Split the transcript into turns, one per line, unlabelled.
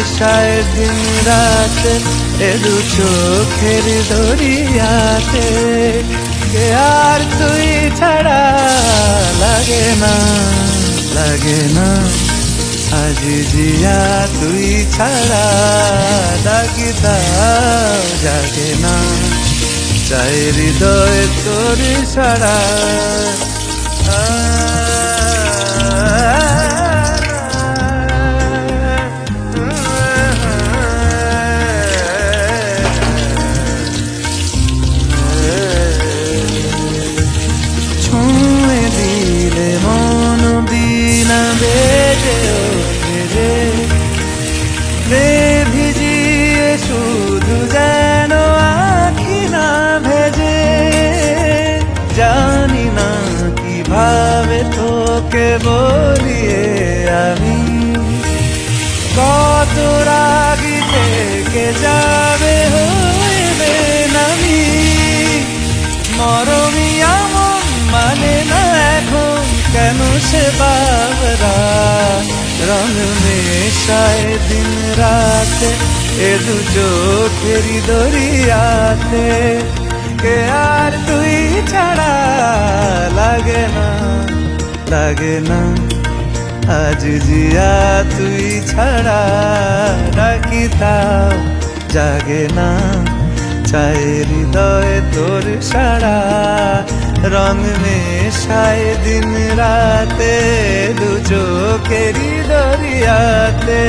মেশায় দিন রাতে এ দু চোখের দরিয়াতে। কে আর তুই ছাড়া লাগে না, লাগে না আজ জিয়া তুই ছাড়া ডাকি তাও জাগে না। চাই হৃদয় তোর ছাড়া ছুঁয়ে দিলে মন দিনা বেজে ওঠে রে, রে ভিজিয়ে শুধু যেন আখি না ভেজে। জানি না কিভাবে তোকে বলিয়ে আমি, কত রাগি থেকে যাবে হইবে নামি। মরমি আমন মানে না এখন কেন সে বাবরা, রং মেশায় দিন রাতে এ দু চোখেরি দরিয়াতে। কে আর তুই ছাড়া লাগে না, লাগে না আজ জিয়া তুই ছাড়া ডাকি তাও জাগে না। চাই হৃদয় তোর সারা রং মেশায় দিন রাতে দু চোখেরি দরিয়াতে।